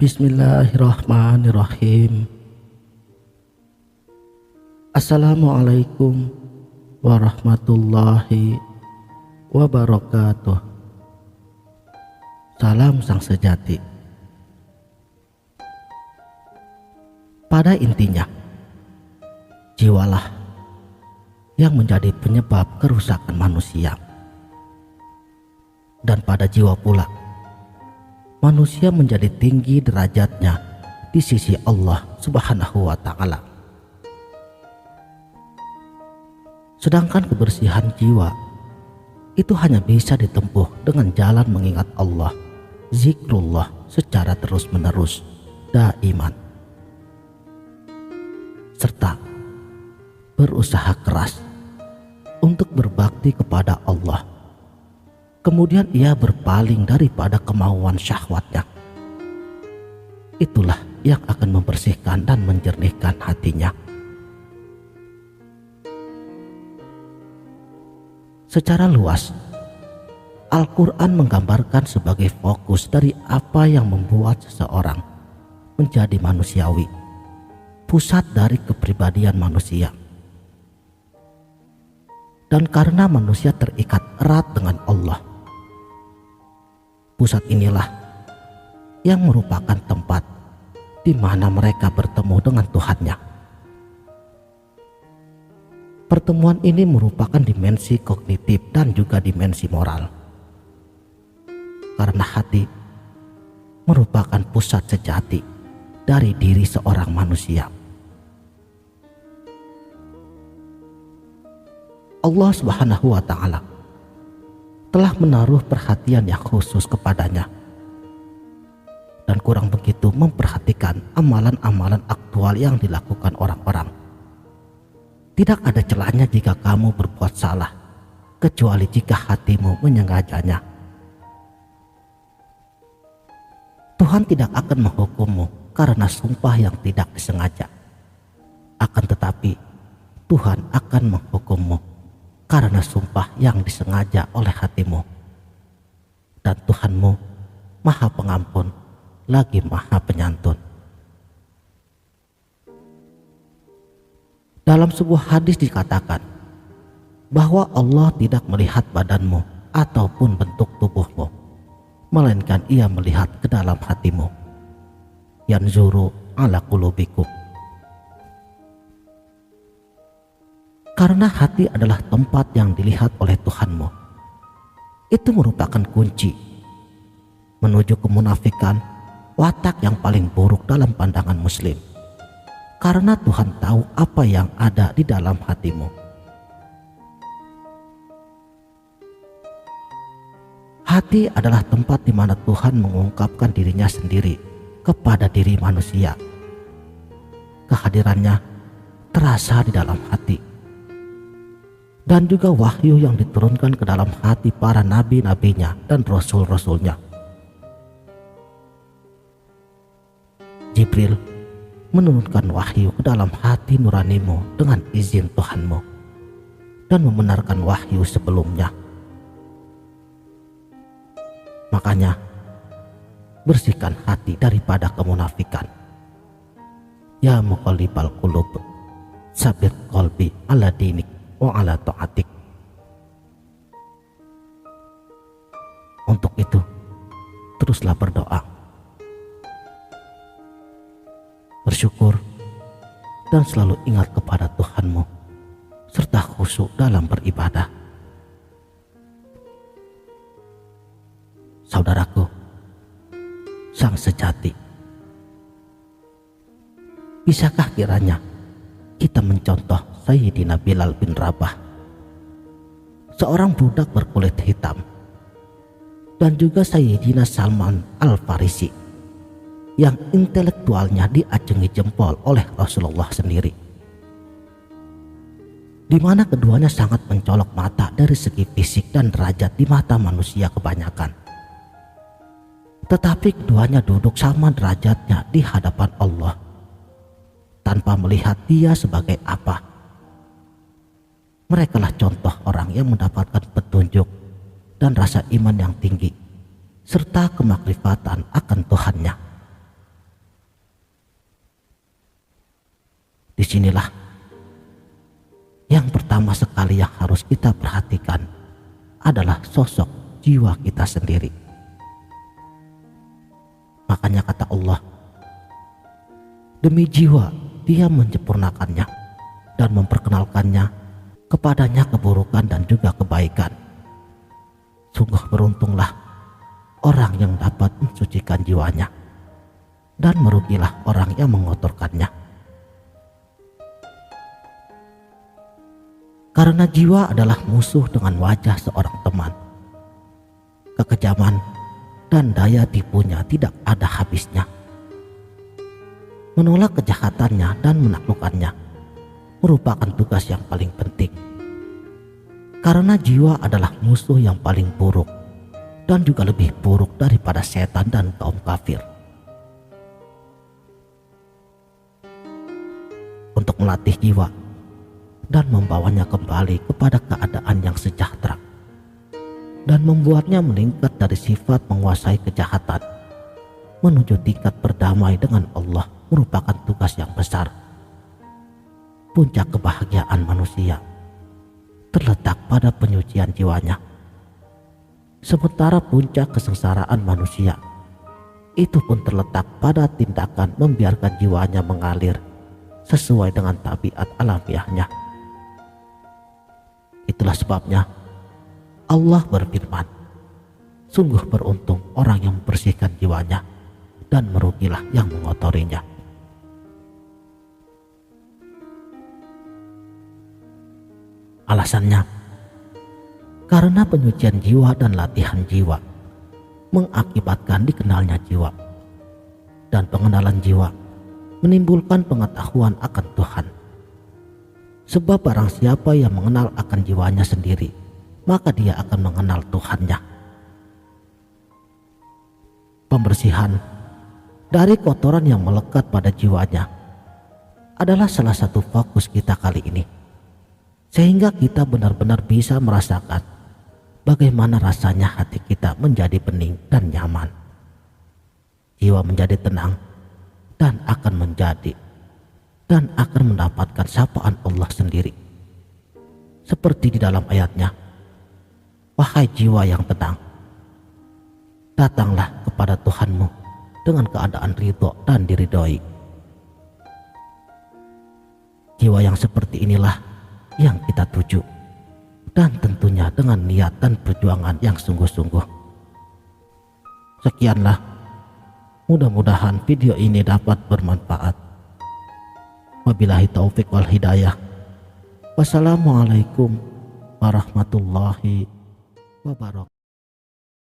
Bismillahirrahmanirrahim. Assalamualaikum warahmatullahi wabarakatuh. Salam sang sejati. Pada intinya, jiwalah yang menjadi penyebab kerusakan manusia. Dan pada jiwa pula manusia menjadi tinggi derajatnya di sisi Allah Subhanahu wa Ta'ala. Sedangkan kebersihan jiwa itu hanya bisa ditempuh dengan jalan mengingat Allah, zikrullah secara terus-menerus, daiman, serta berusaha keras untuk berbakti kepada Allah. Kemudian ia berpaling daripada kemauan syahwatnya. Itulah yang akan membersihkan dan menjernihkan hatinya. Secara luas, Al-Quran menggambarkan sebagai fokus dari apa yang membuat seseorang menjadi manusiawi, pusat dari kepribadian manusia. Dan karena manusia terikat erat dengan Allah, pusat inilah yang merupakan tempat di mana mereka bertemu dengan Tuhannya. Pertemuan ini merupakan dimensi kognitif dan juga dimensi moral. Karena hati merupakan pusat sejati dari diri seorang manusia. Allah Subhanahu wa Ta'ala telah menaruh perhatian yang khusus kepadanya, dan kurang begitu memperhatikan amalan-amalan aktual yang dilakukan orang-orang. Tidak ada celahnya jika kamu berbuat salah, kecuali jika hatimu menyengajanya. Tuhan tidak akan menghukummu karena sumpah yang tidak disengaja. Akan tetapi Tuhan akan menghukummu karena sumpah yang disengaja oleh hatimu. Dan Tuhanmu Maha Pengampun lagi Maha Penyantun. Dalam sebuah hadis dikatakan bahwa Allah tidak melihat badanmu ataupun bentuk tubuhmu, melainkan Ia melihat ke dalam hatimu. Yanzuru ala qulubikum. Karena hati adalah tempat yang dilihat oleh Tuhanmu. Itu merupakan kunci menuju kemunafikan, watak yang paling buruk dalam pandangan Muslim. Karena Tuhan tahu apa yang ada di dalam hatimu. Hati adalah tempat di mana Tuhan mengungkapkan dirinya sendiri kepada diri manusia. Kehadirannya terasa di dalam hati. Dan juga wahyu yang diturunkan ke dalam hati para nabi-nabinya dan rasul-rasulnya. Jibril menurunkan wahyu ke dalam hati nuranimu dengan izin Tuhanmu dan membenarkan wahyu sebelumnya. Makanya bersihkan hati daripada kemunafikan. Ya muqallibal qulub, sabit qalbi ala dinik wa ala ta'atik. Untuk itu teruslah berdoa, bersyukur, dan selalu ingat kepada Tuhanmu serta khusyuk dalam beribadah. Saudaraku, sang sejati, bisakah kiranya kita mencontoh Sayyidina Bilal bin Rabah, seorang budak berkulit hitam, dan juga Sayyidina Salman Al-Farisi yang intelektualnya diacungi jempol oleh Rasulullah sendiri, di mana keduanya sangat mencolok mata dari segi fisik dan derajat di mata manusia kebanyakan. Tetapi keduanya duduk sama derajatnya di hadapan Allah tanpa melihat dia sebagai apa. Merekalah contoh orang yang mendapatkan petunjuk dan rasa iman yang tinggi serta kemakrifatan akan Tuhannya. Disinilah yang pertama sekali yang harus kita perhatikan adalah sosok jiwa kita sendiri. Makanya kata Allah, demi jiwa Dia menyempurnakannya dan memperkenalkannya kepadanya keburukan dan juga kebaikan. Sungguh beruntunglah orang yang dapat mensucikan jiwanya, dan merugilah orang yang mengotorkannya. Karena jiwa adalah musuh dengan wajah seorang teman. Kekejaman dan daya tipunya tidak ada habisnya. Menolak kejahatannya dan menaklukkannya merupakan tugas yang paling penting. Karena jiwa adalah musuh yang paling buruk dan juga lebih buruk daripada setan dan kaum kafir. Untuk melatih jiwa dan membawanya kembali kepada keadaan yang sejahtera dan membuatnya meningkat dari sifat menguasai kejahatan menuju tingkat berdamai dengan Allah merupakan tugas yang besar. Puncak kebahagiaan manusia terletak pada penyucian jiwanya, sementara puncak kesengsaraan manusia itu pun terletak pada tindakan membiarkan jiwanya mengalir sesuai dengan tabiat alamiahnya. Itulah sebabnya Allah berfirman, sungguh beruntung orang yang membersihkan jiwanya dan merugilah yang mengotorinya. Alasannya, karena penyucian jiwa dan latihan jiwa mengakibatkan dikenalnya jiwa, dan pengenalan jiwa menimbulkan pengetahuan akan Tuhan. Sebab barang siapa yang mengenal akan jiwanya sendiri, maka dia akan mengenal Tuhannya. Pembersihan dari kotoran yang melekat pada jiwanya adalah salah satu fokus kita kali ini, sehingga kita benar-benar bisa merasakan bagaimana rasanya hati kita menjadi bening dan nyaman. Jiwa menjadi tenang dan akan mendapatkan sapaan Allah sendiri. Seperti di dalam ayatnya, wahai jiwa yang tenang, datanglah kepada Tuhanmu dengan keadaan ridho dan diridhoi. Jiwa yang seperti inilah yang kita tuju, dan tentunya dengan niat dan perjuangan yang sungguh-sungguh. Sekianlah, mudah-mudahan video ini dapat bermanfaat. Wabillahi taufik wal hidayah. Wassalamualaikum warahmatullahi wabarakatuh.